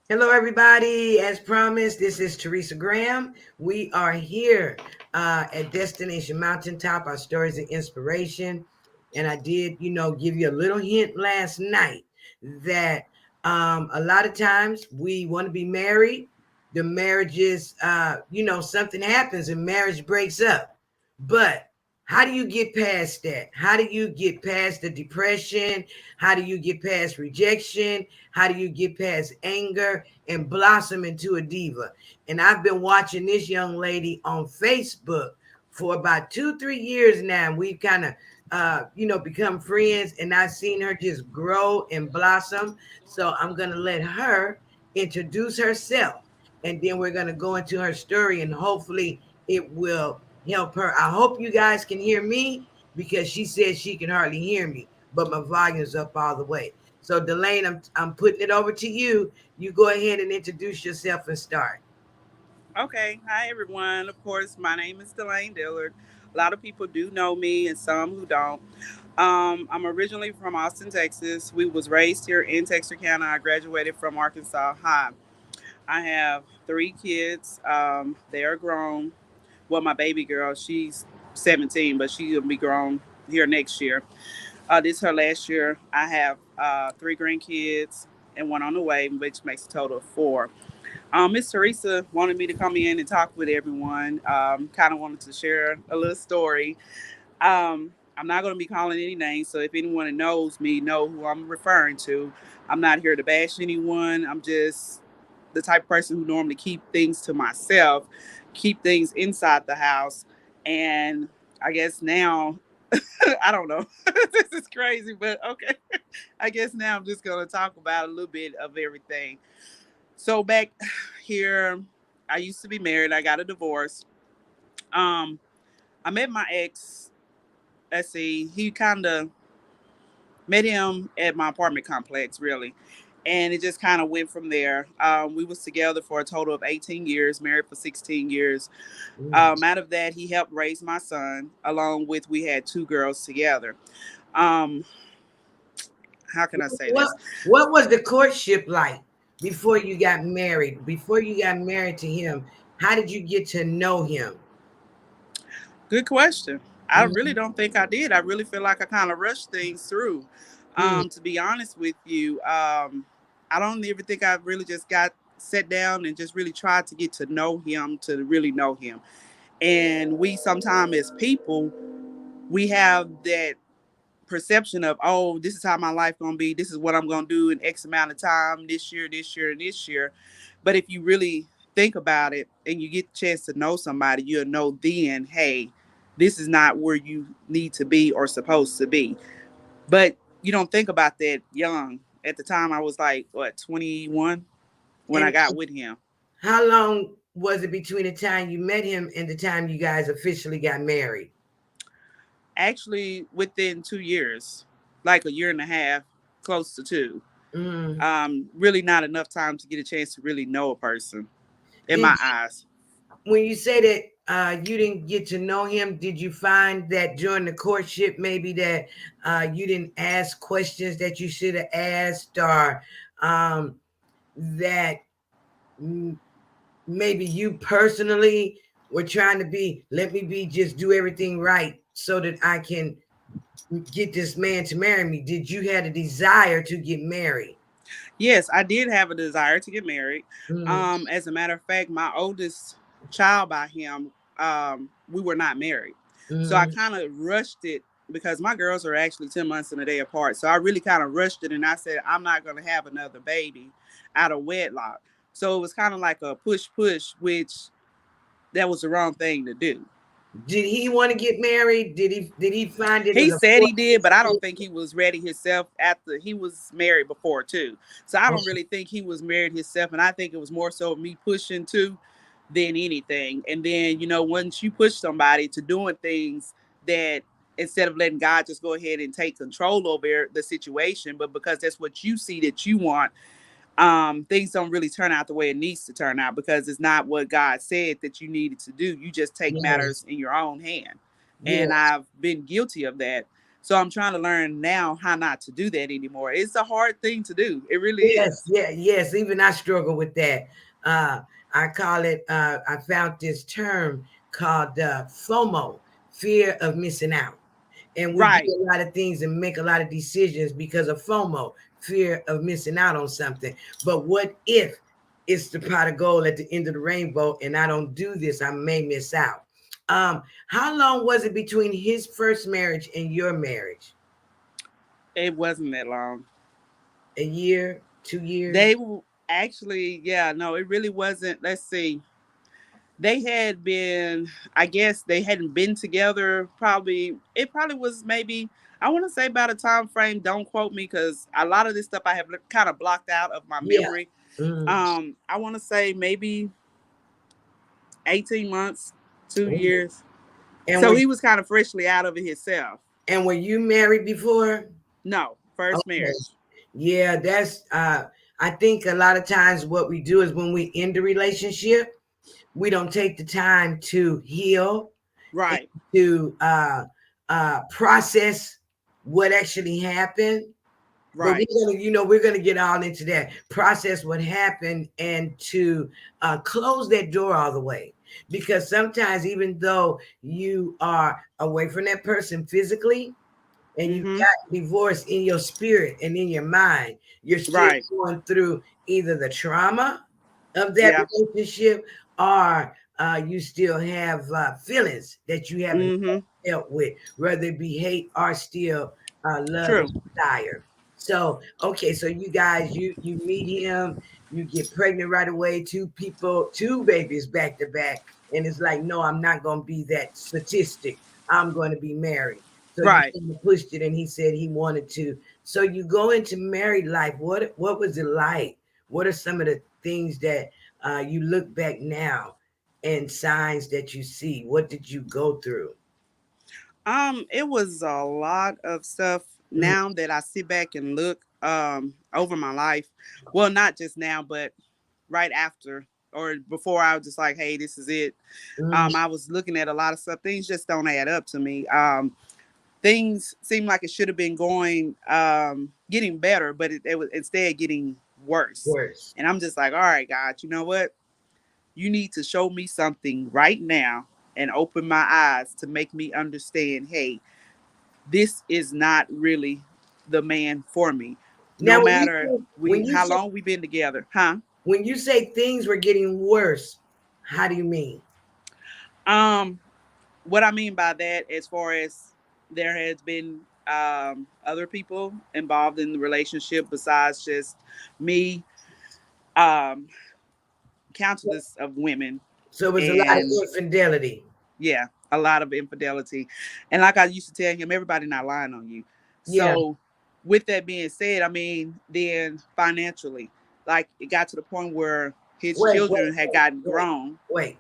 Hello, everybody. As promised, this is Teresa Graham. We are here at Destination Mountaintop, our stories of inspiration. And I did, give you a little hint last night that a lot of times we want to be married. The marriages, something happens and marriage breaks up. But how do you get past that? How do you get past the depression? How do you get past rejection? How do you get past anger and blossom into a diva? And I've been watching this young lady on Facebook for about 2, 3 years now. We've kind of, become friends, and I've seen her just grow and blossom. So I'm going to let her introduce herself, and then we're going to go into her story, and hopefully it will help her. I hope you guys can hear me because she said she can hardly hear me, but my volume's up all the way. So Delane, I'm putting it over to you. You go ahead and introduce yourself and start. Okay. Hi, everyone. Of course, my name is Delane Dillard. A lot of people do know me and some who don't. I'm originally from Austin, Texas. We was raised here in Texarkana. I graduated from Arkansas High. I have three kids. They are grown. Well, my baby girl, she's 17, but she'll be grown here next year. This is her last year. I have three grandkids and one on the way, which makes a total of four. Miss Teresa wanted me to come in and talk with everyone. Kind of wanted to share a little story. I'm not going to be calling any names, so if anyone knows me, know who I'm referring to. I'm not here to bash anyone. I'm just the type of person who normally keep things to myself, keep things inside the house, and I guess now I don't know. This is crazy, but okay. I guess now I'm just going to talk about a little bit of everything. So back here, I used to be married. I got a divorce. Um, I met my ex. Let's see, he kind of met him at my apartment complex, really, and it just kind of went from there. We was together for a total of 18 years, married for 16 years. Mm. Out of that, he helped raise my son, along with we had two girls together. Um, how can I say What this? what was the courtship like before you got married? Before you got married to him, how did you get to know him? Good question. I really Mhm. don't think I did. I really feel like I kind of rushed things through. Mm. To be honest with you, I don't even think I really just got sat down and just really tried to get to know him, to really know him. And we sometimes as people, we have that perception of, oh, this is how my life gonna be. This is what I'm gonna do in X amount of time this year, and this year. But if you really think about it and you get the chance to know somebody, you'll know then, hey, this is not where you need to be or supposed to be. But you don't think about that young. At the time, I was like, what, 21 when I And got with him. how long was it between the time you met him and the time you guys officially got married? Actually, within 2 years, like a year and a half, close to two. Mm. Really not enough time to get a chance to really know a person in Did my eyes. when you say that you didn't get to know him, did you find that during the courtship maybe that you didn't ask questions that you should have asked, or um, that mm, maybe you personally were trying to be, let me be, just do everything right so that I can get this man to marry me? Did you have a desire to get married? Yes, I did have a desire to get married. Mm. As a matter of fact, my oldest child by him, we were not married. So I Mm. kind of rushed it because my girls are actually 10 months and a day apart. So I really kind of rushed it and I said, I'm not going to have another baby out of wedlock. So it was kind of like a push push, which that was the wrong thing to do. Did he want to get married? Did he find it as He a said he forced did, but I don't think he was ready himself after he was married before too. So I don't decision? really think he was married himself, and I think it was more so me pushing too than anything. And then once you push somebody to doing things that instead of letting God just go ahead and take control over the situation, but because that's what you see that you want, things don't really turn out the way it needs to turn out because it's not what God said that you needed to do. You just take Yes, matters in your own hand. And yes. I've been guilty of that. So I'm trying to learn now how not to do that anymore. It's a hard thing to do. It really Yes, is. yeah, yes. Even I struggle with that. Uh, I call it. I found this term called FOMO, fear of missing out, and we do Right. a lot of things and make a lot of decisions because of FOMO, fear of missing out on something. But what if it's the pot of gold at the end of the rainbow, and I don't do this? I may miss out. How long was it between his first marriage and your marriage? It wasn't that long. A year, 2 years? They actually, yeah, no, it really wasn't. Let's see. They had been, I guess they hadn't been together probably, it probably was maybe, I want to say about a time frame. Don't quote me because a lot of this stuff I have kind of blocked out of my Yeah. memory. Mhm. I want to say maybe 18 months, two Mhm. years. And So were he was kind of freshly out of it himself. and were you married before? No, first Okay. marriage. Yeah, that's I think a lot of times what we do is when we end a relationship, we don't take the time to heal and Right, to process what actually happened. But right. we're gonna get all into that. Process what happened and to close that door all the way. Because sometimes, even though you are away from that person physically, and you Mm-hmm. got divorced in your spirit and in your mind, you're still Right. going through either the trauma of that Yeah. relationship or you still have feelings that you haven't Mm-hmm. dealt with, whether it be hate or still love True. and desire. So, okay, so you guys, you meet him, you get pregnant right away, two people, two babies back to back, and it's like, no, I'm not going to be that statistic. I'm going to be married. So you Right. kind of pushed it, and he said he wanted to. So you go into married life. What was it like? What are some of the things that you look back now and signs that you see? What did you go through? It was a lot of stuff Mm, now that I sit back and look over my life. Well, not just now, but right after or before I was just like, hey, this is it. mm, I was looking at a lot of stuff. Things just don't add up to me. Things seem like it should have been going getting better, but it was instead getting worse. worse. And I'm just like, all right, God, you know what? You need to show me something right now and open my eyes to make me understand, hey, this is not really the man for me. Now, No matter when you how say long we've been together, huh? when you say things were getting worse, how do you mean? Um, what I mean by that, as far as there has been other people involved in the relationship besides just me, um, countless of women, So it was a lot of and infidelity. yeah, a lot of infidelity. And like I used to tell him, everybody not lying on you. Yeah. So with that being said, I mean, then financially, like it got to the point where his Wait, children had gotten wait, grown. wait.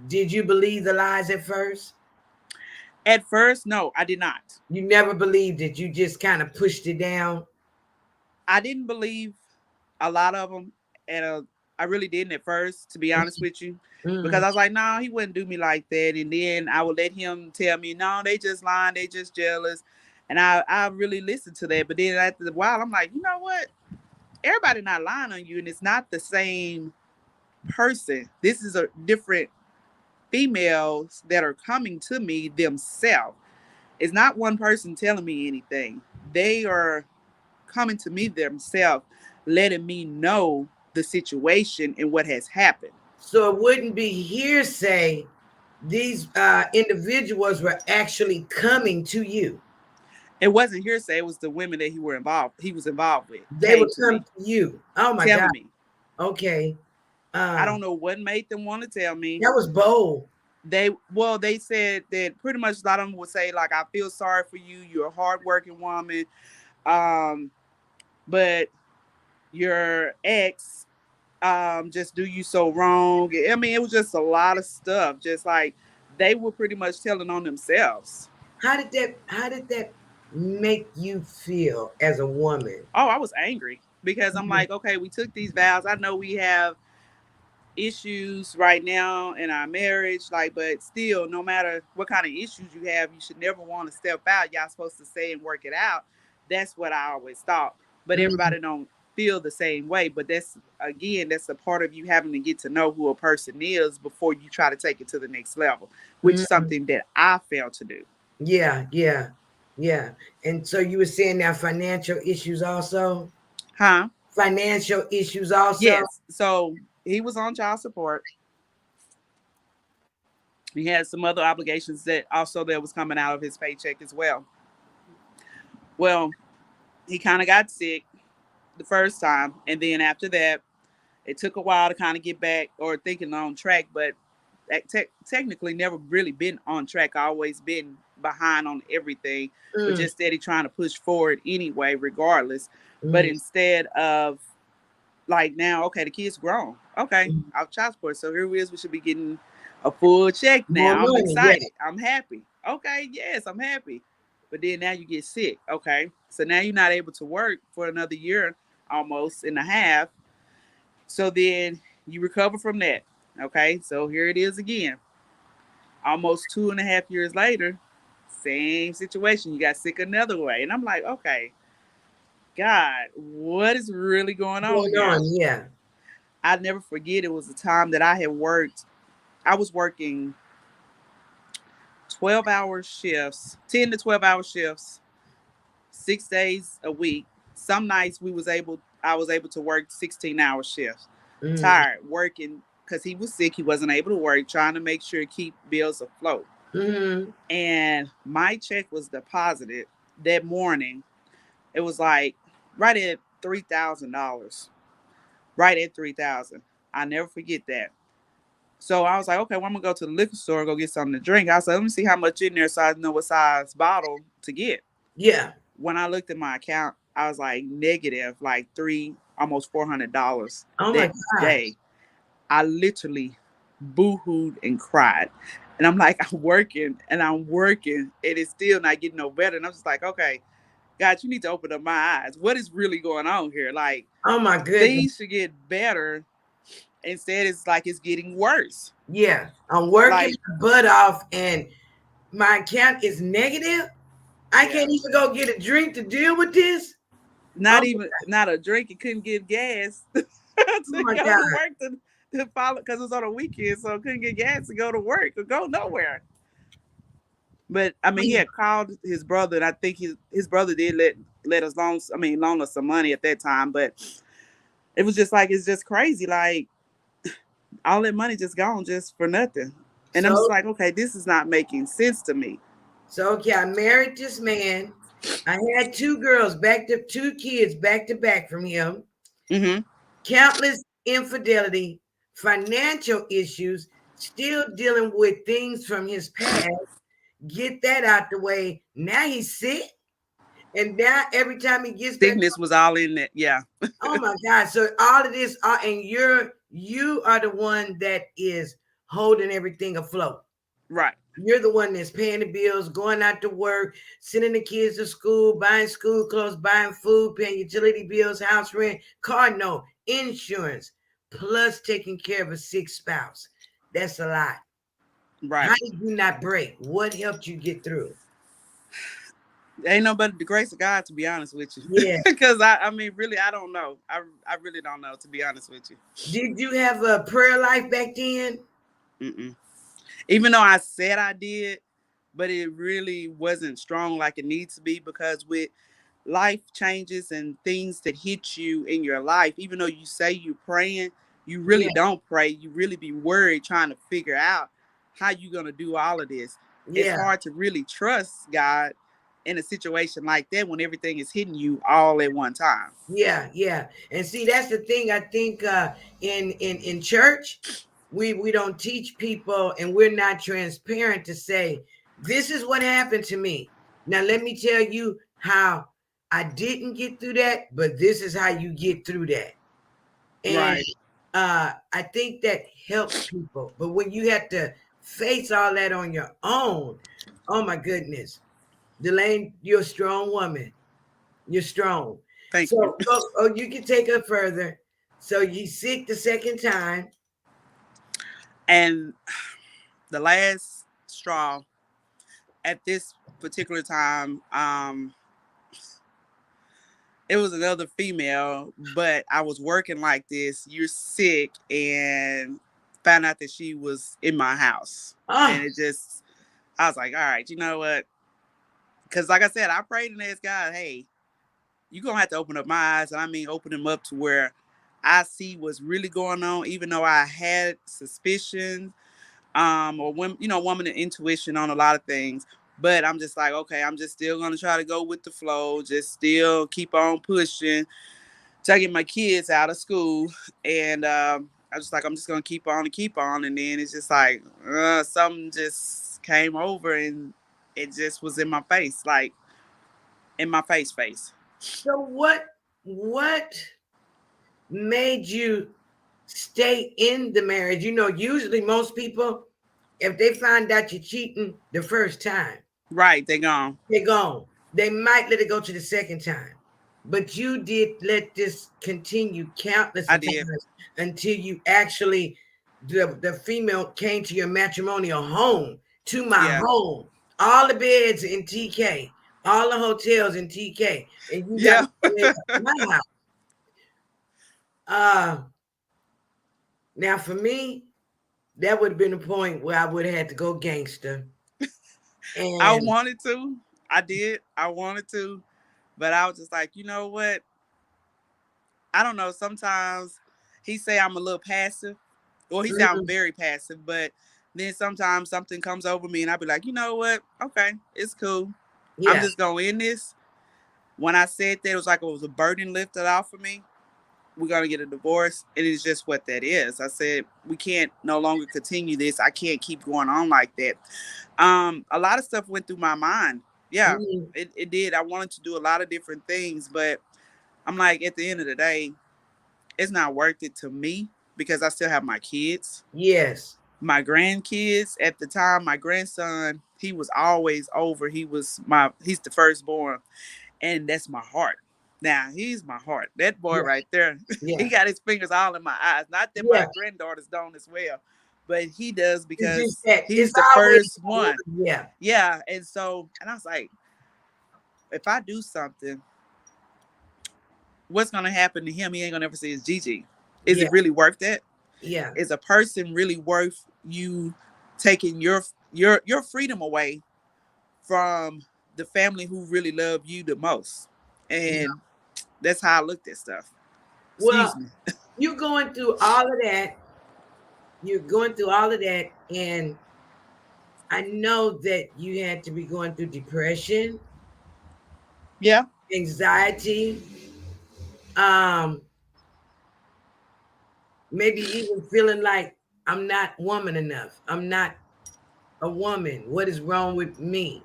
Did you believe the lies at first? At first, no, I did not. You never believed it. You just kind of pushed it down. I didn't believe a lot of them, and I really didn't at first, to be honest with you, Mm-hmm. because I was like, no, he wouldn't do me like that. And then I would let him tell me, no, they just lying, they just jealous, and I really listened to that. But then after a while, I'm like, you know what? Everybody not lying on you, and it's not the same person. This is a different females that are coming to me themselves. It's not one person telling me anything. They are coming to me themselves, letting me know the situation and what has happened. So it wouldn't be hearsay. These individuals were actually coming to you. It wasn't hearsay, it was the women that he was involved with, They came would to come me to you. Oh my God. telling me. Okay. I Uh, don't know what made them want to tell me. that was bold. They said that pretty much a lot of them would say, like, I feel sorry for you, you're a hardworking woman. Um, but your ex just do you so wrong. I mean, it was just a lot of stuff. Just like they were pretty much telling on themselves. How did that make you feel as a woman? Oh, I was angry because I'm Mhm. like, okay, we took these vows. I know we have issues right now in our marriage, like, but still, no matter what kind of issues you have, you should never want to step out. Y'all supposed to stay and work it out. That's what I always thought. But Mm-hmm. everybody don't feel the same way. But that's, again, that's a part of you having to get to know who a person is before you try to take it to the next level, which is Mm-hmm. something that I failed to do. Yeah, yeah, yeah. And so you were saying now financial issues also? Huh? Financial issues also? Yes. So he was on child support. He had some other obligations that also that was coming out of his paycheck as well. Well, he kind of got sick the first time, and then after that, it took a while to kind of get back or thinking on track. But technically, never really been on track. I always been behind on everything, but Mm, just steady trying to push forward anyway, regardless. But mm, instead of like now, okay, the kid's grown. Okay, mm. I've child support. So here it is. We should be getting a full check More now. I'm money, yeah. excited. I'm happy. Okay, yes, I'm happy. But then now you get sick. Okay, so now you're not able to work for another year, almost and a half. So then you recover from that. Okay, so here it is again. Almost 2.5 years later, same situation. You got sick another way, and I'm like, okay, God, what is really going on Going here? on, yeah. I never forget. It was a time that I had worked. I was working 12-hour shifts, 10 to 12 hour shifts, 6 days a week. Some nights I was able to work 16-hour shifts. Mm, Tired working because he was sick. He wasn't able to work, trying to make sure to keep bills afloat. mm, And my check was deposited that morning. It was like right at $3,000. Right at 3,000. I never forget that. So I was like, okay, well, I'm gonna go to the liquor store and go get something to drink. I said, let me see how much in there so I know what size bottle to get. yeah. When I looked at my account, I was like negative, like almost $400 Oh my that gosh. day. I literally boo-hooed and cried. And I'm like, I'm working and I'm working and it's still not getting no better. And I'm just like, okay, God, you need to open up my eyes. What is really going on here? Like, Oh my goodness. things should get better. Instead, it's like it's getting worse. Yeah. I'm working Like, my butt off and my account is negative. I yeah, can't even go get a drink to deal with this. Oh, not a drink. You couldn't get gas to oh my go to God. work to follow because it was on a weekend, so I couldn't get gas to go to work or go nowhere. But I mean, he had called his brother, and I think his brother did let us loan us some money at that time. But it was just like it's just crazy, like all that money just gone just for nothing. And I'm just So, like, okay, this is not making sense to me. okay, I married this man. I had two kids back to back from him. Mm-hmm. Countless infidelity, financial issues, still dealing with things from his past. Get that out the way. Now he's sick. And now every time he gets back, Sickness was all in that. Yeah. oh my God. So all of this, and you are the one that is holding everything afloat. Right. You're the one that's paying the bills, going out to work, sending the kids to school, buying school clothes, buying food, paying utility bills, house rent, car note, insurance, plus taking care of a sick spouse. That's a lot. How Right. did you not break? What helped you get through? Ain't no but the grace of God, to be honest with you. Yeah. Because I mean, really, I don't know. I really don't know, to be honest with you. Did you have a prayer life back then? Mm-mm. Even though I said I did, but it really wasn't strong like it needs to be because with life changes and things that hit you in your life, even though you say you're praying, you really Yeah, don't pray. You really be worried trying to figure out how you're going to do all of this. It's yeah, hard to really trust God in a situation like that when everything is hitting you all at one time. yeah, yeah. And see, that's the thing. I think in church, we don't teach people, and we're not transparent to say this is what happened to me. Now let me tell you how I didn't get through that, but this is how you get through that. And Right. I think that helps people. But when you have to face all that on your own, oh my goodness, Delane, you're a strong woman. You're strong. Thank So, you. you can take her further. So you sick the second time. And the last straw at this particular time, it was another female, but I was working like this. You're sick, and found out that she was in my house, and Ah, it just, I was like, all right, you know what? Because like I said, I prayed and asked God, hey, you're gonna have to open up my eyes, and I mean open them up to where I see what's really going on, even though I had suspicions, or when woman and intuition on a lot of things. But I'm just like, okay, I'm just still gonna try to go with the flow, just still keep on pushing till I get my kids out of school. And I was just like, I'm just gonna keep on and keep on. And then it's just like something just came over, and it just was in my face, like in my face. so what made you stay in the marriage? You know, usually most people, if they find out you're cheating the first time, Right, they gone. they're gone. They might let it go to the second time. But you did let this continue countless I of did. times until you actually, the female came to your matrimonial home, to my Yeah. home. All the beds in TK, all the hotels in TK, and you got Yeah. to stay at my house. Uh, Now for me, that would have been the point where I would have had to go gangster. I And wanted to. I did. I wanted to. But I was just like, you know what? I don't know. Sometimes he say I'm a little passive. Well, he say I'm mm, very passive, but then sometimes something comes over me and I be like, you know what? Okay, it's cool. I'm yeah, just going in this. When I said that, it was like it was a burden lifted off of me. We're gonna get a divorce, and it's just what that is. I said we can't no longer continue this. I can't keep going on like that. A lot of stuff went through my mind. Yeah, mm, it did. I wanted to do a lot of different things, but I'm like, at the end of the day, it's not worth it to me because I still have my kids, yes, my grandkids. At the time, my grandson, he was always over. He's the firstborn, and that's my heart. Now he's my heart. That boy yeah, right there, he yeah, got his fingers all in my eyes. Not that my yeah. granddaughters don't as well, but he does It's just because that he's it's the always first that one. one. Yeah, Yeah, and I was like, if I do something, what's gonna happen to him? He ain't gonna ever see his Gigi. Is yeah, it really worth that? yeah, Is a person really worth you taking your freedom away from the family who really love you the most? yeah. And that's how I looked at stuff. Excuse Well, me. you're going through all of that. You're going through all of that, and I know that you had to be going through depression, Yeah. anxiety, um, maybe even feeling like I'm not woman enough. I'm not a woman. What is wrong with me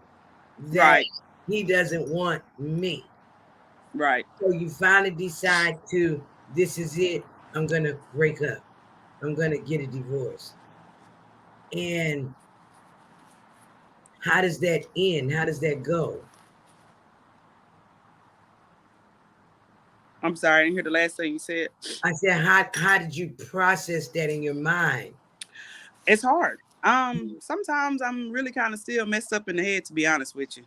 that Right. he doesn't want me? Right. So you finally decide to, this is it. I'm going to break up. I'm going to get a divorce. And how does that end? How does that go? I'm sorry, I didn't hear the last thing you said. I said, how did you process that in your mind? It's hard. Sometimes I'm really kind of still messed up in the head, to be honest with you,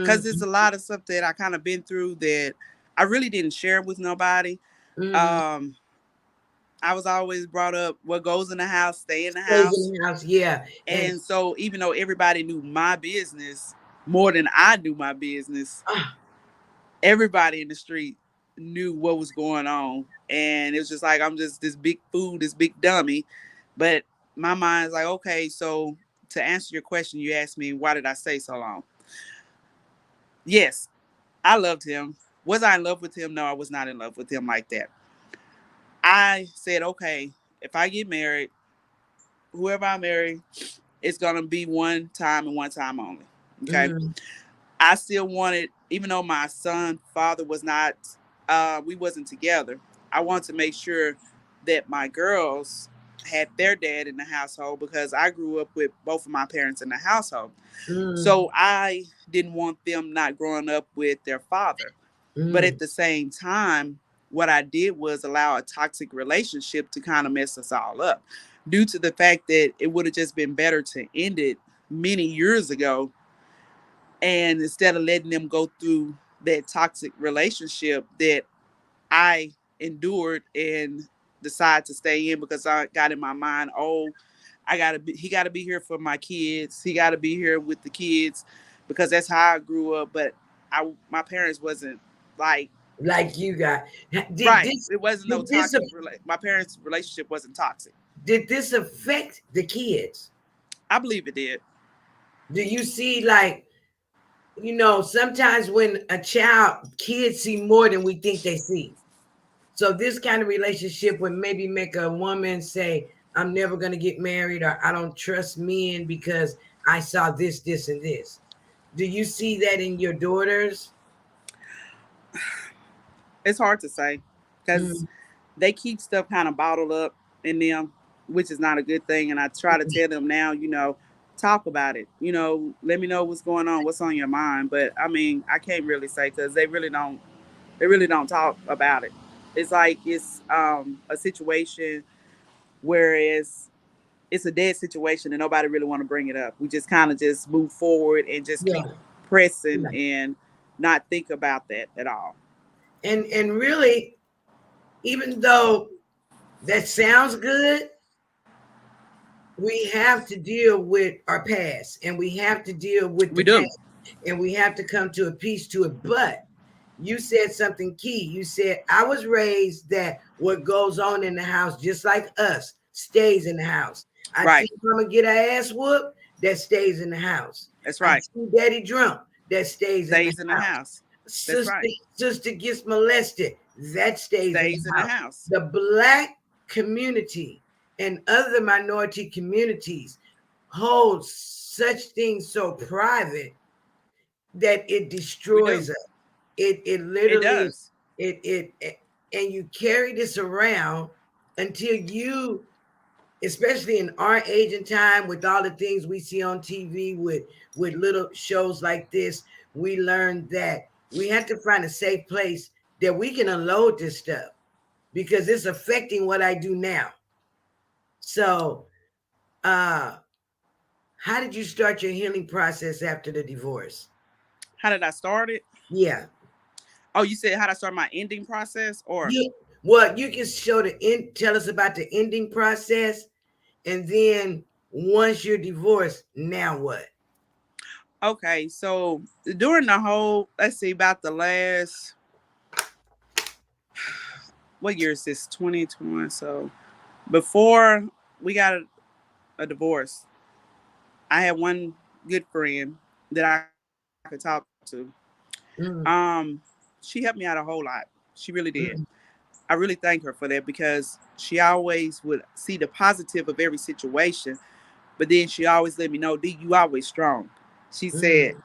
because Mm-hmm. there's a lot of stuff that I kind of been through that I really didn't share with nobody. Mm-hmm. Um, I was always brought up, what goes in the house, stay in the Stays house. in the house, yeah. And And so even though everybody knew my business more than I knew my business, ah, everybody in the street knew what was going on. And it was just like, I'm just this big fool, this big dummy. But my mind's like, okay, so to answer your question, you asked me, why did I stay so long? Yes, I loved him. Was I in love with him? No, I was not in love with him like that. I said, okay, if I get married, whoever I marry, it's gonna be one time and one time only. Okay. mm, I still wanted, even though my son father was not, we wasn't together. I wanted to make sure that my girls had their dad in the household because I grew up with both of my parents in the household. mm, So I didn't want them not growing up with their father. But mm, at the same time, what I did was allow a toxic relationship to kind of mess us all up due to the fact that it would have just been better to end it many years ago, and instead of letting them go through that toxic relationship that I endured and decided to stay in, because I got in my mind, oh, he gotta be here for my kids. He gotta be here with the kids, because that's how I grew up. But my parents wasn't like like you got. Did right. this It wasn't no did this toxic. My parents' relationship wasn't toxic. did this affect the kids? I believe it did. Do you see, like, sometimes when kids see more than we think they see. So this kind of relationship would maybe make a woman say, I'm never going to get married, or I don't trust men because I saw this, this, and this. Do you see that in your daughters? It's hard to say because Mm, they keep stuff kind of bottled up in them, which is not a good thing. And I try to tell them now, talk about it. Let me know what's going on, what's on your mind. But I mean, I can't really say because they really don't. They really don't talk about it. It's like it's a situation, whereas it's a dead situation and nobody really want to bring it up. We just kind of just move forward and just yeah, keep pressing yeah. and not think about that at all. And really, even though that sounds good, we have to deal with our past, and we have to deal with We the do. past, and we have to come to a peace to it. But you said something key. You said, I was raised that what goes on in the house, just like us, stays in the house. I see Right. mama get her ass whooped, that stays in the house. That's I right. see daddy drunk, that stays in the Stays in the house. house. That's Sister, right. sister gets molested, that stays in Stays the in the house. house. The Black community and other minority communities hold such things so private that it We do. destroys us. It It literally, does. it and you carry this around until you, especially in our age and time, with all the things we see on TV, with little shows like this, we learn that we have to find a safe place that we can unload this stuff, because it's affecting what I do now. So uh how did you start your healing process after the divorce? How did I start it? Yeah. Oh, you said how did I start my ending process, or You, well, you can show the end, tell us about the ending process, and then once you're divorced, now what? okay? So during the whole, let's see, about the last, what year is this? 2020. So before we got a divorce, I had one good friend that I could talk to. Um, Mm, she helped me out a whole lot. She really did. mm, I really thank her for that because she always would see the positive of every situation, but then she always let me know, D, you always strong. She said, mm.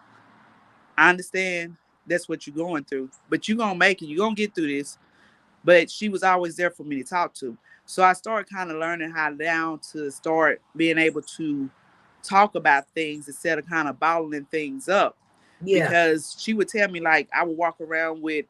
I understand that's what you're going through, but you're gonna make it, you're gonna get through this. But she was always there for me to talk to. So I started kind of learning how down to start being able to talk about things instead of kind of bottling things up. Yeah, Because she would tell me, like, I would walk around with,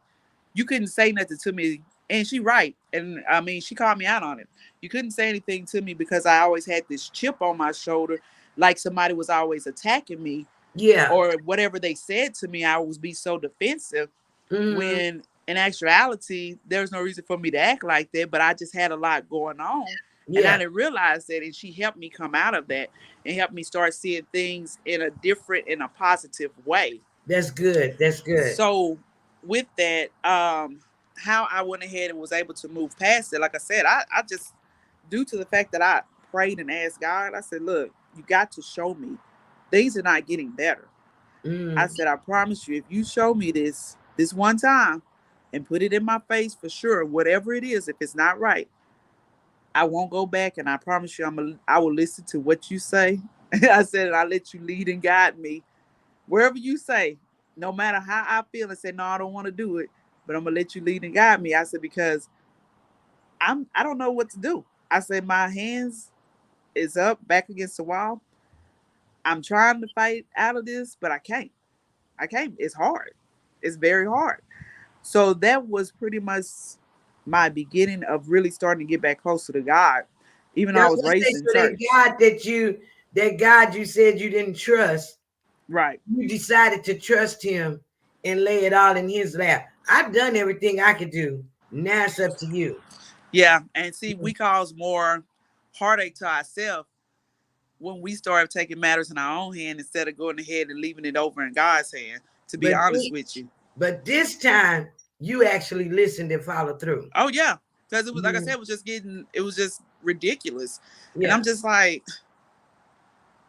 you couldn't say nothing to me. And she right. And I mean, she called me out on it. You couldn't say anything to me because I always had this chip on my shoulder, like somebody was always attacking me, yeah. or whatever they said to me, I would be so defensive, Mm, when in actuality, there's no reason for me to act like that, but I just had a lot going on. And I yeah. didn't realize that. And she helped me come out of that and helped me start seeing things in a different, in a positive way. That's good. That's good. So with that, how I went ahead and was able to move past it, like I said, I just, due to the fact that I prayed and asked God, I said, look, you got to show me things are not getting better. I Mm, said, I promise you, if you show me this one time and put it in my face for sure, whatever it is, if it's not right, I won't go back. And I promise you, I will listen to what you say. I said, and I'll let you lead and guide me wherever you say, no matter how I feel and say, no, I don't want to do it, but I'm going to let you lead and guide me. I said, because I don't know what to do. I said, my hands is up back against the wall. I'm trying to fight out of this, but I can't. I can't. It's hard. It's very hard. So that was pretty much my beginning of really starting to get back closer to God. even though Now, I was let's say, raised in so church. that God you said you didn't trust, Right. you decided to trust him and lay it all in his lap. I've done everything I could do. Now it's up to you. Yeah. And see, we cause more heartache to ourselves when we start taking matters in our own hand instead of going ahead and leaving it over in God's hand, to be But honest thi- with you. but this time you actually listened and followed through. Oh yeah. Because it was, like I said, Mhm. it was just ridiculous. And I'm Yeah, just like,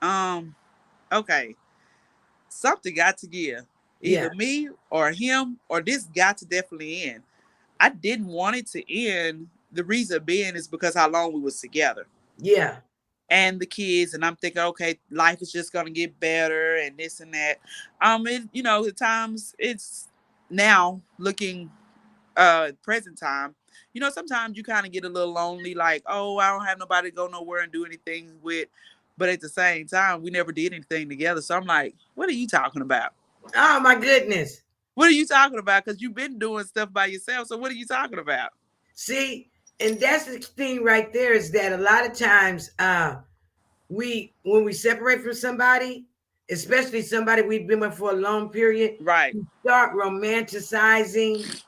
um, okay, something got to give. yeah, Either me or him, or this got to definitely end. I didn't want it to end. The reason being is because how long we was together yeah. and the kids, and I'm thinking, okay, life is just gonna get better and this and that. At times it's now looking present time. Sometimes you kind of get a little lonely, like, oh, I don't have nobody to go nowhere and do anything with. But at the same time, we never did anything together. So I'm like, what are you talking about? Oh my goodness. What are you talking about? Because you've been doing stuff by yourself. So what are you talking about? See, and that's the thing right there is that a lot of times we when we separate from somebody, especially somebody we've been with for a long period, Right. we start romanticizing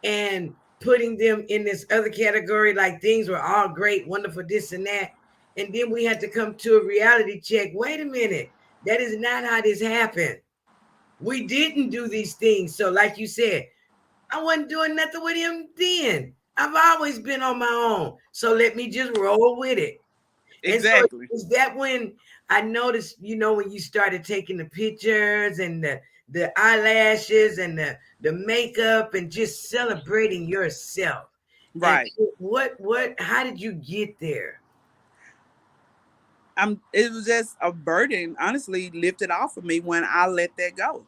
and putting them in this other category, like things were all great, wonderful, this and that. And then we had to come to a reality check. Wait a minute, that is not how this happened. We didn't do these things. So, like you said, I wasn't doing nothing with him then. I've always been on my own. So let me just roll with it. And so Exactly. is that when I noticed, when you started taking the pictures and the eyelashes and the makeup and just celebrating yourself. And Right. how did you get there? It was just a burden, honestly, lifted off of me when I let that go.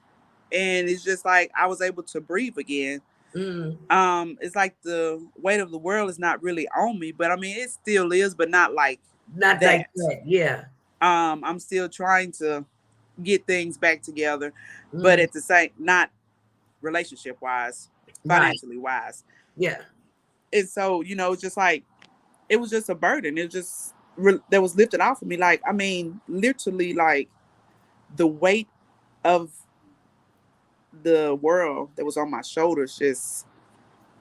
And it's just like I was able to breathe again. Mm, It's like the weight of the world is not really on me, but I mean it still is, but not like not like that. that. Yeah. I'm still trying to get things back together, but Mm, at the same, not relationship wise, right. financially wise. Yeah. And so, it's just like it was just a burden. It was just that was lifted off of me. Like, I mean, literally, like the weight of the world that was on my shoulders just,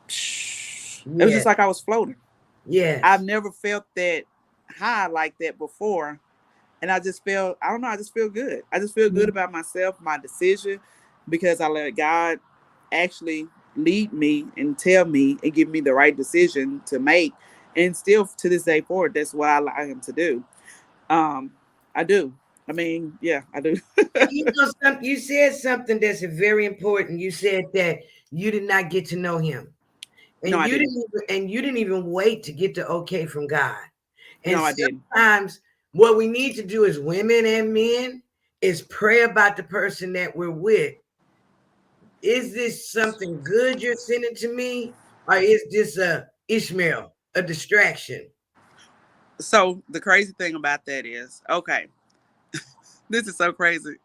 it was Yeah. just like I was floating. I've Yes. never felt that high like that before. And I just feel, I don't know, I just feel good. I just feel good Mm, about myself, my decision, because I let God actually lead me and tell me and give me the right decision to make. And still to this day forward, that's what I allow him to do. Um, I do. I mean, yeah, I do. And you said something that's very important. You said that you did not get to know him. No, And I you didn't. didn't even wait to get the okay from God. And No, I didn't. sometimes what we need to do as women and men is pray about the person that we're with. Is this something good you're sending to me? Or is this a Ishmael, a distraction? So the crazy thing about that is, okay, this is so crazy.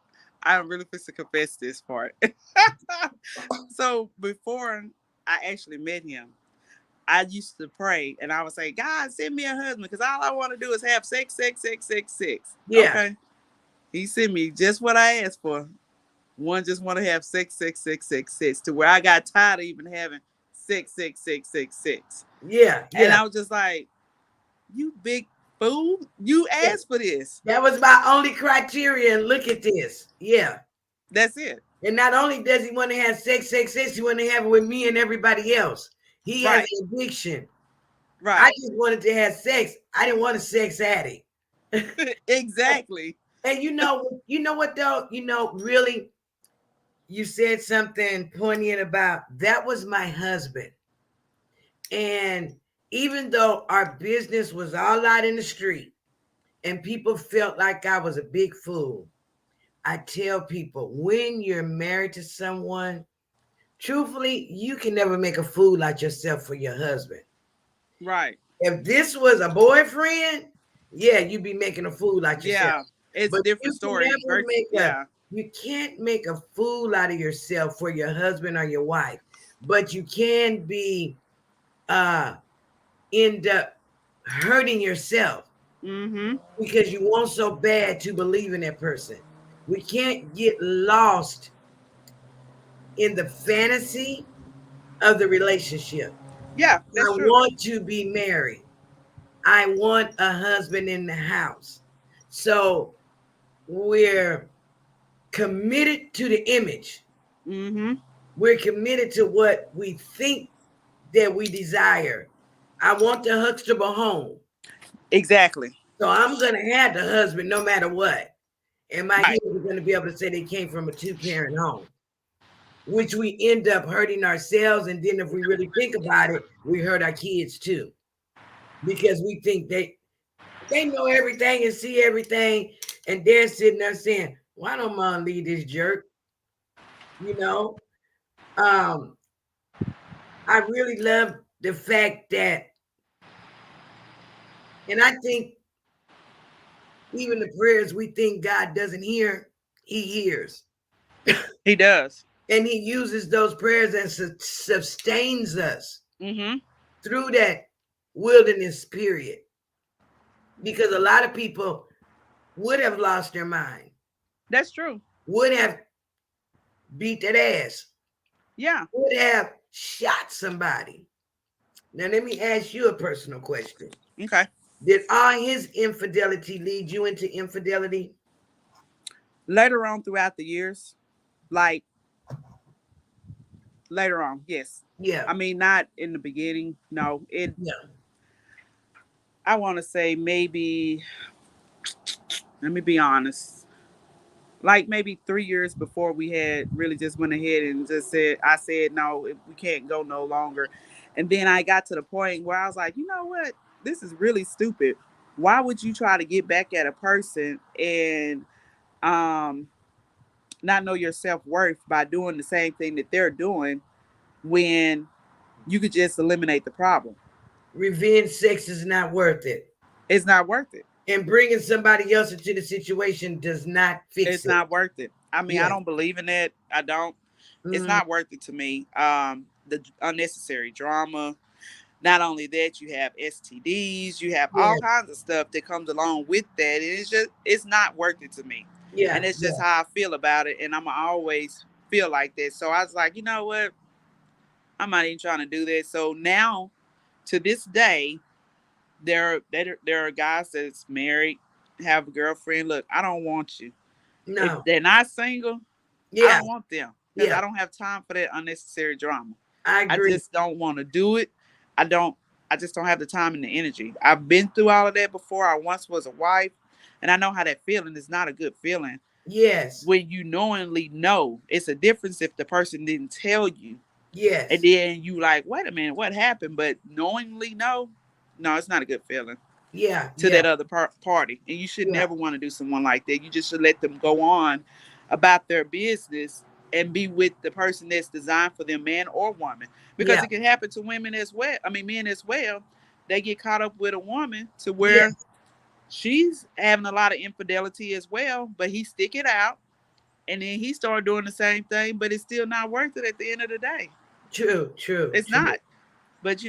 I'm really supposed to confess this part. So before I actually met him, I used to pray and I would say, God, send me a husband because all I want to do is have sex, sex, sex, sex, sex. Yeah, Okay. He sent me just what I asked for. One just want to have sex, sex, sex, sex, sex, to where I got tired of even having sex, sex, sex, sex, sex. yeah, And yeah, I was just like, you big fool, you yeah. asked for this. That was my only criteria. And look at this. Yeah. That's it. And not only does he want to have sex, sex, sex, he want to have it with me and everybody else. He has Right. an addiction. I Right. just wanted to have sex. I didn't want a sex addict. Exactly. And you know what though? Really, you said something poignant about that was my husband. And even though our business was all out in the street and people felt like I was a big fool, I tell people when you're married to someone, truthfully, you can never make a fool out yourself for your husband. Right. If this was a boyfriend, yeah, you'd be making a fool out yourself. Yeah. It's a But different story. Yeah. you can't make a fool out of yourself for your husband or your wife. But you can be end up hurting yourself Mm-hmm. because you want so bad to believe in that person. We can't get lost in the fantasy of the relationship. Yeah, I that's true. want to be married. I want a husband in the house. So we're committed to the image. Mm-hmm. We're committed to what we think that we desire. I want the Huxtable home. Exactly. So I'm going to have the husband no matter what. And my Right. kids are going to be able to say they came from a two-parent home, which we end up hurting ourselves. And then if we really think about it, we hurt our kids too, because we think they know everything and see everything. And they're sitting there saying, why don't mom leave this jerk? You know, um, I really love the fact that, and I think even the prayers we think God doesn't hear, he hears. He does. And he uses those prayers and sustains us Mm-hmm. through that wilderness period. Because a lot of people would have lost their mind, That's true. would have beat that ass, Yeah. would have shot somebody. Now, let me ask you a personal question. Okay. Did all his infidelity lead you into infidelity? Later on throughout the years, like later on, yes. Yeah, I mean, not in the beginning. No, it. yeah, I want to say maybe. Let me be honest. Like maybe 3 years before we had really just went ahead and just said, I said no, we can't go no longer. And then I got to the point where I was like, you know what? This is really stupid. Why would you try to get back at a person and um not know your self worth by doing the same thing that they're doing when you could just eliminate the problem? revenge sex is not worth it. It's not worth it. And bringing somebody else into the situation does not fix It's it. not worth it. I mean, I Yes. don't believe in that. I don't. It's Mm, not worth it to me. The unnecessary drama. Not only that, you have STDs, you have all yeah, kinds of stuff that comes along with that. And it's not worth it to me. And yeah, it's just yeah, how I feel about it. And I'm always feel like that. So I was like, you know what? I'm not even trying to do that. So now, to this day, there are guys that's married, have a girlfriend. Look, I don't want you. If no, they're not single, I yeah, don't want them because yeah, I don't have time for that unnecessary drama. I I agree. just don't want to do it. I don't. I just don't have the time and the energy. I've been through all of that before. I once was a wife, and I know how that feeling is not a good feeling. Yes, When you knowingly know, it's a difference if the person didn't tell you, and yes, then you like, wait a minute, what happened? But knowingly know, no, it's not a good feeling yeah, to yeah, that other party. And you should yeah, never want to do someone like that. You just should let them go on about their business and be with the person that's designed for them, man or woman. Because yeah, it can happen to women as well. I mean, men as well. They get caught up with a woman to where yes, she's having a lot of infidelity as well, but he stick it out. And then he started doing the same thing, but it's still not worth it at the end of the day. true, true, It's true. not. But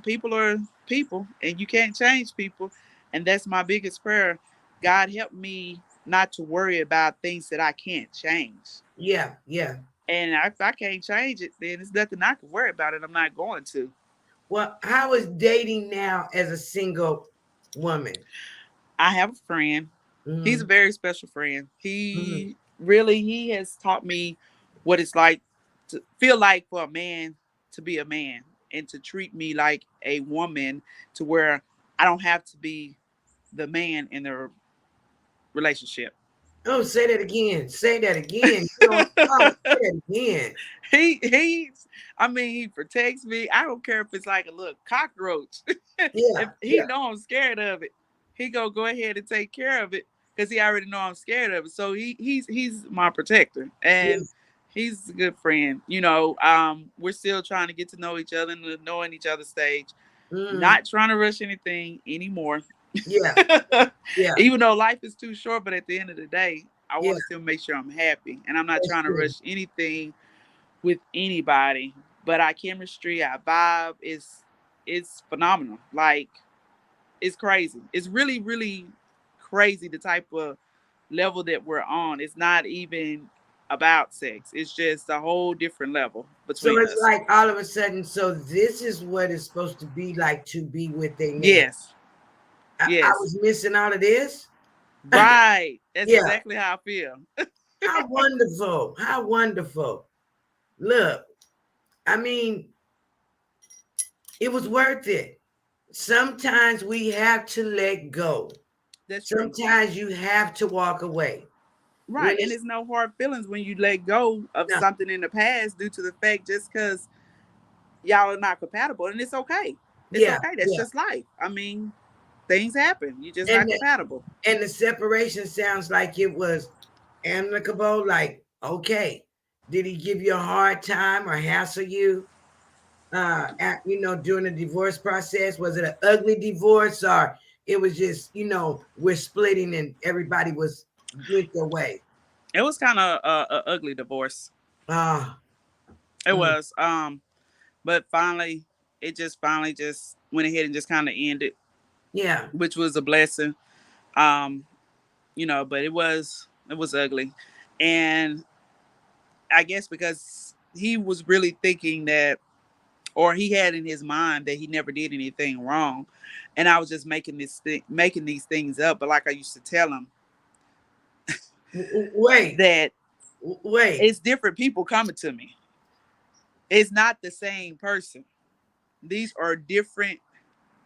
people are people and you can't change people. And that's my biggest prayer. God help me not to worry about things that I can't change. Yeah, yeah. And if I can't change it, then there's nothing I can worry about it. I'm not going to. Well, how is dating now as a single woman? I have a friend. He's a Mm-hmm, very special friend. mm-hmm. He has taught me what it's like to feel like for a man to be a man and to treat me like a woman to where I don't have to be the man in the relationship. Oh, say that again. Say that again. You don't talk. Say that again. He's I mean he protects me. I don't care if it's like a little cockroach. If Yeah, he yeah, know I'm scared of it, he go ahead and take care of it because he already know I'm scared of it. So he's my protector and yes. he's a good friend. We're still trying to get to know each other and knowing each other's stage. Mm-hmm. Not trying to rush anything anymore. Yeah, yeah, Even though life is too short, but at the end of the day, I yeah. want to still make sure I'm happy, and I'm not That's trying to true. rush anything with anybody. But our chemistry, our vibe is phenomenal. Like It's crazy. It's really, really crazy the type of level that we're on. It's not even about sex. It's just a whole different level So between it's us. like all of a sudden, so this is what it's supposed to be like to be with a man. Yes. I Yes. was missing all of this. Right. That's Yeah. exactly how I feel. How wonderful. How wonderful. Look, I mean, it was worth it. Sometimes we have to let go. That's true. Sometimes you have to walk away. When Right. And it's it's no hard feelings when you let go of no, something in the past due to the fact just because y'all are not compatible. And it's okay. It's yeah, okay. That's yeah. just life. I mean, things happen. You're just And not compatible. and the separation sounds like it was amicable. Like, okay, did he give you a hard time or hassle you? During the divorce process, was it an ugly divorce or it was just, we're splitting and everybody went their way? It was kind of a ugly divorce. Ah, It mm, was. But finally, it just finally just went ahead and just kind of ended, yeah. which was a blessing. Um, but it was ugly, and I guess because he was really thinking that, or he had in his mind that he never did anything wrong, and I was just making these things up. But like I used to tell him Wait, that wait. it's different people coming to me. It's not the same person. These are different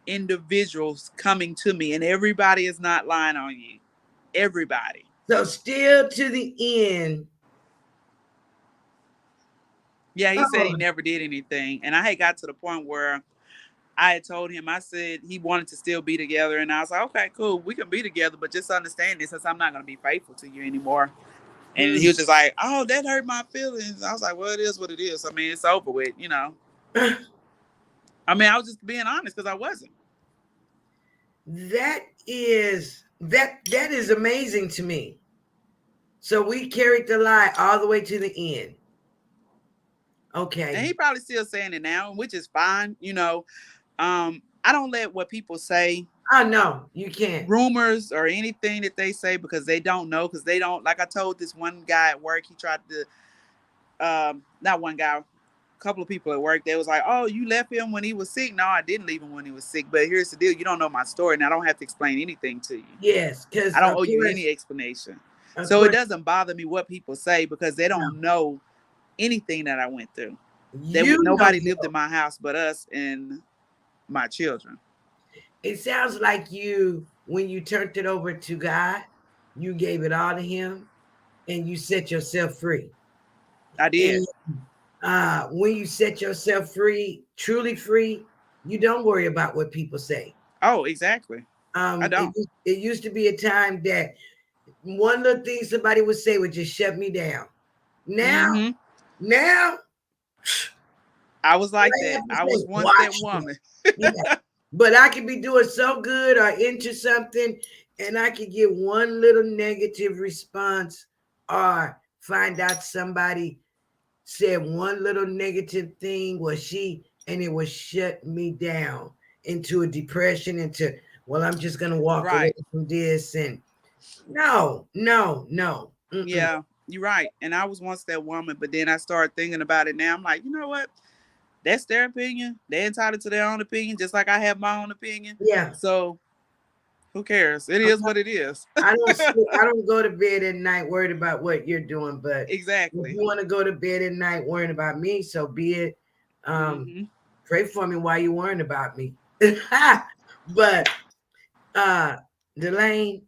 individuals coming to me, and everybody is not lying on you. Everybody. So still to the end. Yeah, he said he Oh, never did anything. And I had got to the point where I had told him, I said he wanted to still be together. And I was like, okay, cool, we can be together, but just understand this, since I'm not going to be faithful to you anymore. And he mm. was just like, oh, that hurt my feelings. I was like, well, it is what it is. I mean, it's over with. I mean, I was just being honest because I wasn't. That is amazing to me. So we carried the lie all the way to the end. And he Okay. probably still saying it now, which is fine. I don't let what people say, Oh no, you can't. rumors or anything that they say, because they don't know, because they don't, like I told this one guy at work, he tried to not one guy, a couple of people at work, they was like, oh, you left him when he was sick. No, I didn't leave him when he was sick, but here's the deal, you don't know my story, and I don't have to explain anything to you. Yes, I because don't owe you any explanation. of So it course, doesn't bother me what people say, because they no. don't know anything that I went through. You know, Nobody lived in my house but us and my children. it sounds like when you turned it over to God, you gave it all to Him, and you set yourself free. I did. And when you set yourself free, truly free, you don't worry about what people say. Oh, exactly. I It, don't. it used to be a time that one little thing somebody would say would just shut me down. Now, Mm-hmm. now, I was all like I have that. to I say, was once that watch me. woman. Yeah. But I could be doing so good or into something, and I could get one little negative response or find out somebody said one little negative thing and it would shut me down into a depression, into, well, I'm just going to walk away Right. from this. And no, no, no. Mm-mm. Yeah, you're right. And I was once that woman, but then I started thinking about it now. I'm like, you know what? That's their opinion. They're entitled to their own opinion, just like I have my own opinion. Yeah. So who cares? It I'm is not, what it is. I don't go to bed at night worried about what you're doing, but if Exactly. you want to go to bed at night worrying about me, so be it. Um, Mm-hmm. Pray for me while you're worrying about me. But uh Delane,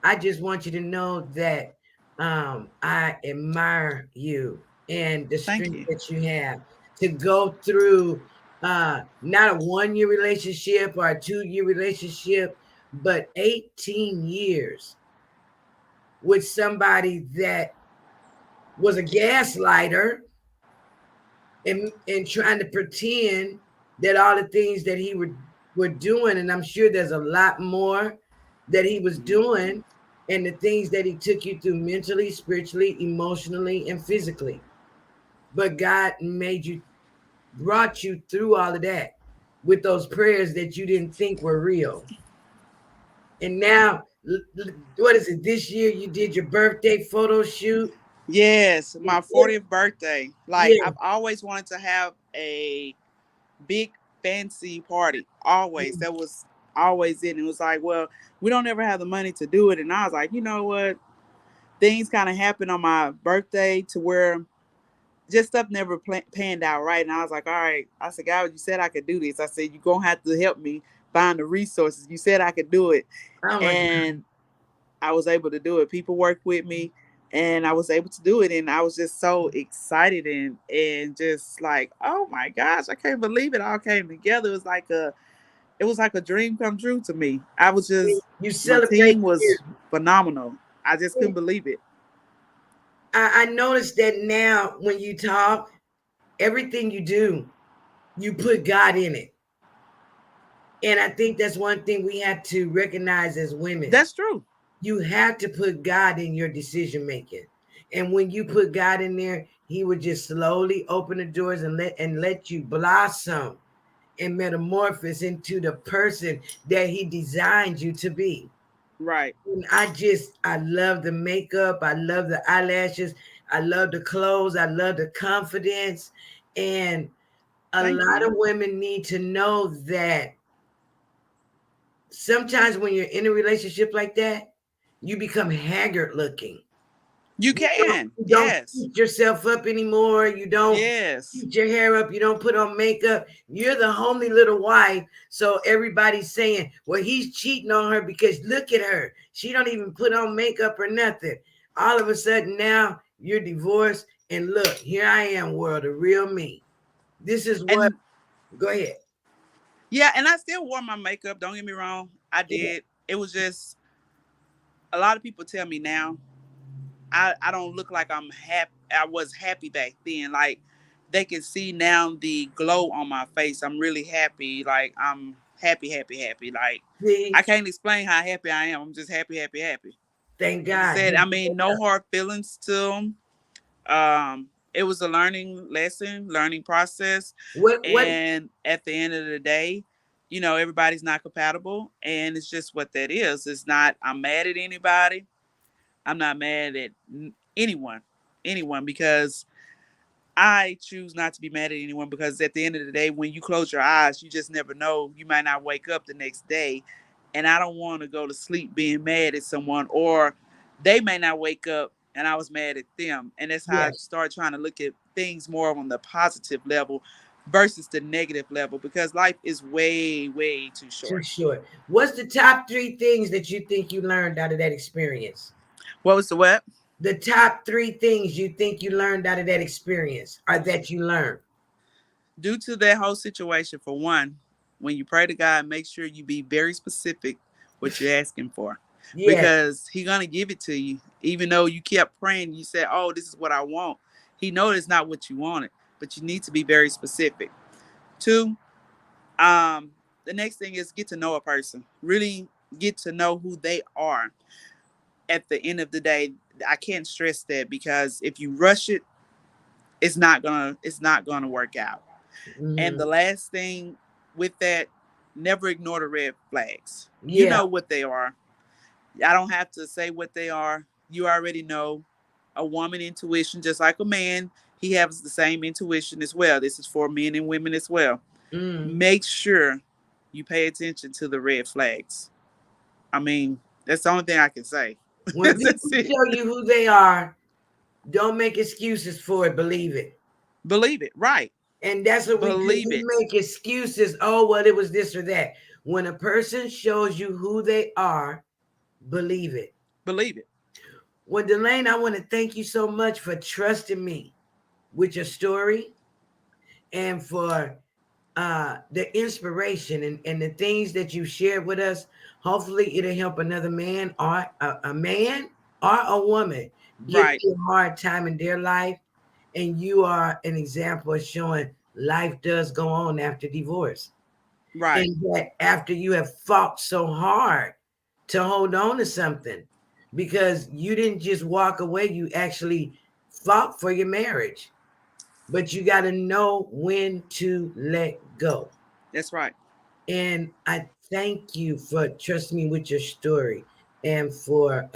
I just want you to know that I admire you and the Thank strength you. that you have to go through not a 1 year relationship or a 2 year relationship, but 18 years with somebody that was a gaslighter and trying to pretend that all the things that he were doing, and I'm sure there's a lot more that he was doing, and the things that he took you through mentally, spiritually, emotionally, and physically. But God brought you through all of that with those prayers that you didn't think were real. And now, what is it? This year you did your birthday photo shoot. Yes, my 40th birthday. Like Yeah. I've always wanted to have a big fancy party. Always. That was always it. And it was like, well, we don't ever have the money to do it. And I was like, you know what? Things kind of happened on my birthday to where just stuff never panned out right. And I was like, all right. I said, God, you said I could do this. I said, you're going to have to help me find the resources. You said I could do it. Oh my God. And I was able to do it. People worked with me and I was able to do it. And I was just so excited and just like, oh my gosh, I can't believe it all came together. It was like a dream come true to me. I was just You my celebrate team years. was phenomenal. I just couldn't believe it. I noticed that now when you talk, everything you do, you put God in it. And I think that's one thing we have to recognize as women. That's true. You have to put God in your decision making. And when you put God in there, he would just slowly open the doors and let you blossom and metamorphose into the person that he designed you to be. Right. And I love the makeup, I love the eyelashes, I love the clothes, I love the confidence. And a Thank lot you. of women need to know that sometimes when you're in a relationship like that, you become haggard looking. You You don't, can. you don't Yes. beat yourself up anymore. You don't Yes. keep your hair up. You don't put on makeup. You're the homely little wife. So everybody's saying, well, he's cheating on her because look at her. She don't even put on makeup or nothing. All of a sudden now you're divorced. And look, here I am, world, the real me. This is what, And go ahead. yeah, and I still wore my makeup. Don't get me wrong. I Yeah. did. It was just a lot of people tell me now I don't look like I'm happy. I was happy back then. Like they can see now the glow on my face. I'm really happy. Like I'm happy, happy, happy. Like I See, can't explain how happy I am. I'm just happy, happy, happy. thank Like I God. said, I mean, no hard feelings to them. It was a learning lesson, learning process, What and at the end of the day, you know, everybody's not compatible, and it's just what that is. It's not. I'm mad at anybody. I'm not mad at anyone, because I choose not to be mad at anyone because at the end of the day, when you close your eyes, you just never know. You might not wake up the next day. And I don't want to go to sleep being mad at someone, or they may not wake up and I was mad at them. And that's how I yes, start trying to look at things more on the positive level versus the negative level because life is way, way too too short. short. What's the top three things that you think you learned out of that experience? What was the what? The top three things you think you learned out of that experience or that you learned. Due to that whole situation, for one, when you pray to God, make sure you be very specific what you're asking for, Yes, because He gonna give it to you. Even though you kept praying, you said, "Oh, this is what I want." He knows it's not what you wanted, but you need to be very specific. Two, the next thing is get to know a person. Really get to know who they are. At the end of the day, I can't stress that because if you rush it, it's not gonna work out. And mm-hmm. the last thing with that, never ignore the red flags. You Yeah, know what they are. I don't have to say what they are. You already know. A woman intuition, just like a man, he has the same intuition as well. This is for men and women as well. mm. Make sure you pay attention to the red flags. I mean, that's the only thing I can say. When That's people it. tell you who they are, don't make excuses for it. Believe it. Believe it. Right. And that's what we do. Believe We it. make excuses. Oh, well, it was this or that. When a person shows you who they are, believe it. Believe it. Well, Delane, I want to thank you so much for trusting me with your story and for the inspiration and the things that you shared with us. Hopefully, it'll help another man or a man or a woman get Right. through a hard time in their life. And you are an example of showing life does go on after divorce. Right. And that after you have fought so hard to hold on to something, because you didn't just walk away, you actually fought for your marriage. But you got to know when to let go. That's right. And I thank you for trusting me with your story and for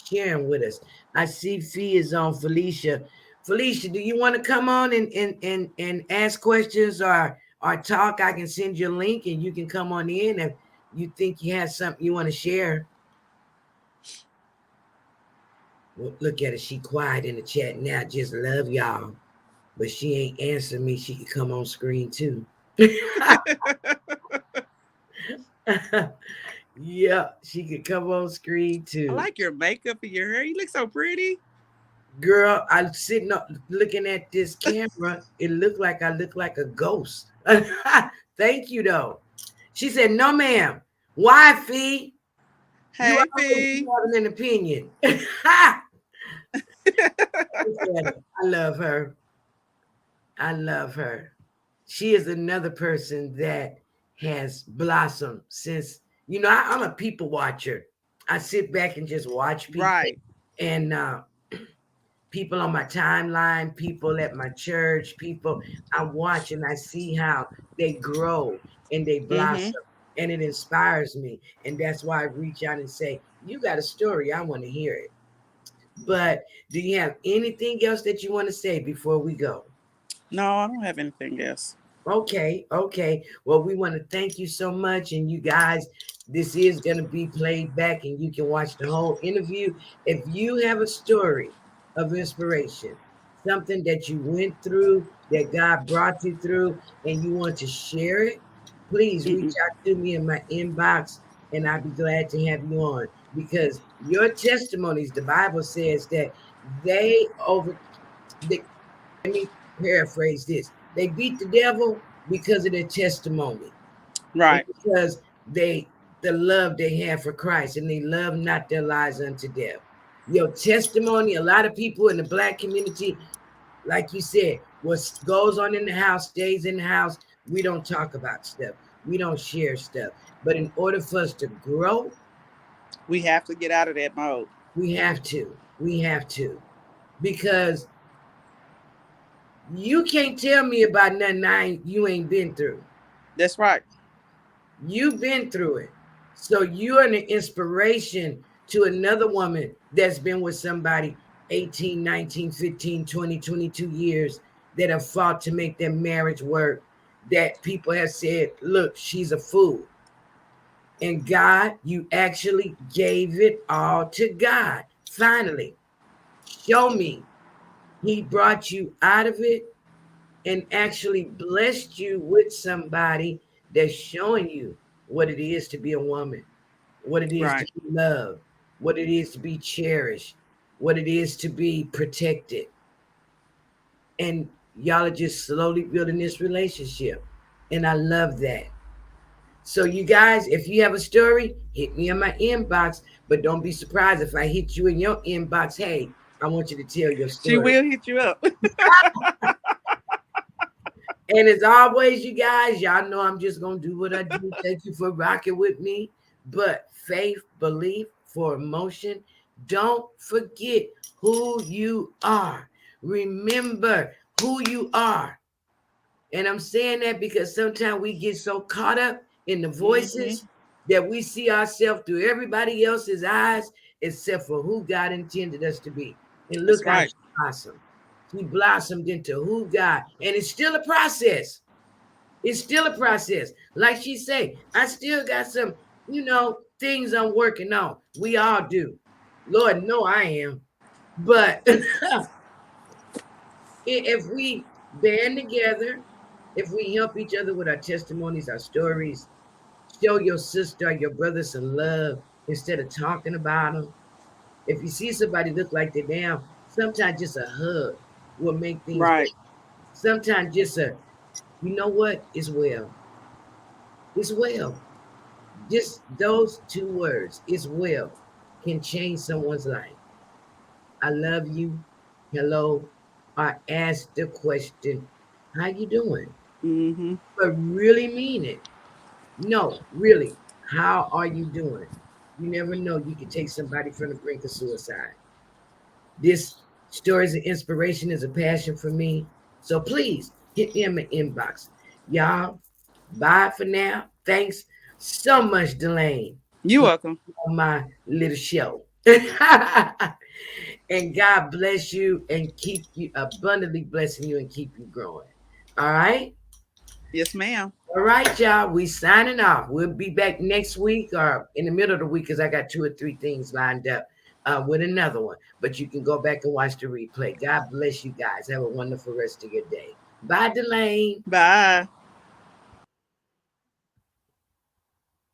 sharing with us. I see Fee is on Felicia. Felicia, do you want to come on and ask questions or talk? I can send you a link and you can come on in if you think you have something you want to share. Well, look at her. She quiet in the chat now. Just love y'all. But she ain't answering me. She can come on screen too. Yeah, she could come on screen I too. like your makeup and your hair. You look so pretty. Girl, I'm sitting up looking at this camera. It looked like I look like a ghost. Thank you though. She said, no, ma'am. Why, Fee? You Hey, always Fee. having an opinion. I love her. I love her. She is another person that has blossomed since, I'm a people watcher. I sit back and just watch people. Right. And people on my timeline, people at my church, people I watch and I see how they grow and they Mm-hmm. blossom. And it inspires me. And that's why I reach out and say, you got a story. I want to hear it. But do you have anything else that you want to say before we go? No, I don't have anything else. Okay, okay. Well, we want to thank you so much. And you guys, this is going to be played back and you can watch the whole interview. If you have a story of inspiration, something that you went through, that God brought you through, and you want to share it, please reach Mm-mm. out to me in my inbox and I'll be glad to have you on because your testimonies, the Bible says that they over, they, let me paraphrase this. They beat the devil because of their testimony and Right. because the love they have for Christ and they love not their lives unto death. Your testimony, a lot of people in the Black community, like you said, what goes on in the house stays in the house. We don't talk about stuff. We don't share stuff. But in order for us to grow, We have to get out of that mode. we have to. We have to. Because you can't tell me about nothing you ain't been through. That's right. You've been through it. So you're an inspiration to another woman that's been with somebody 18, 19, 15, 20, 22 years that have fought to make their marriage work, that people have said, look, she's a fool. And God, you actually gave it all to God. Finally, show me. He brought you out of it and actually blessed you with somebody that's showing you what it is to be a woman, what it is to Right. be loved, what it is to be cherished, what it is to be protected. And y'all are just slowly building this relationship. And I love that. So, you guys, if you have a story, hit me in my inbox. But don't be surprised if I hit you in your inbox. Hey, I want you to tell your She story. will hit you up. And as always, you guys, y'all know I'm just going to do what I do. Thank you for rocking with me. But faith, belief, for emotion, don't forget who you are. Remember who you are. And I'm saying that because sometimes we get so caught up in the Mm-hmm. voices that we see ourselves through everybody else's eyes except for who God intended us to be. And That's look how right. she blossomed. She blossomed into who God, and it's still a process. It's still a process. Like she say, I still got some, things I'm working on. We all do. Lord, no, I am. But if we band together, if we help each other with our testimonies, our stories, show your sister, your brother some love instead of talking about them. If you see somebody look like they're down, sometimes just a hug will make things better. Right. Sometimes just you know what? It's well. It's well. Just those two words, it's well, can change someone's life. I love you. Hello. I ask the question, how you doing? Mm-hmm. But really mean it. No, really. How are you doing? You never know. You can take somebody from the brink of suicide. This stories of inspiration is a passion for me. So please hit me in my inbox. Y'all, bye for now. Thanks so much, Delane, You for welcome. on my little show. And God bless you and keep you abundantly blessing you and keep you growing. All right. Yes, ma'am. All right, y'all. We signing off. We'll be back next week or in the middle of the week because I got 2 or 3 things lined up with another one. But you can go back and watch the replay. God bless you guys. Have a wonderful rest of your day. Bye, Delane. Bye.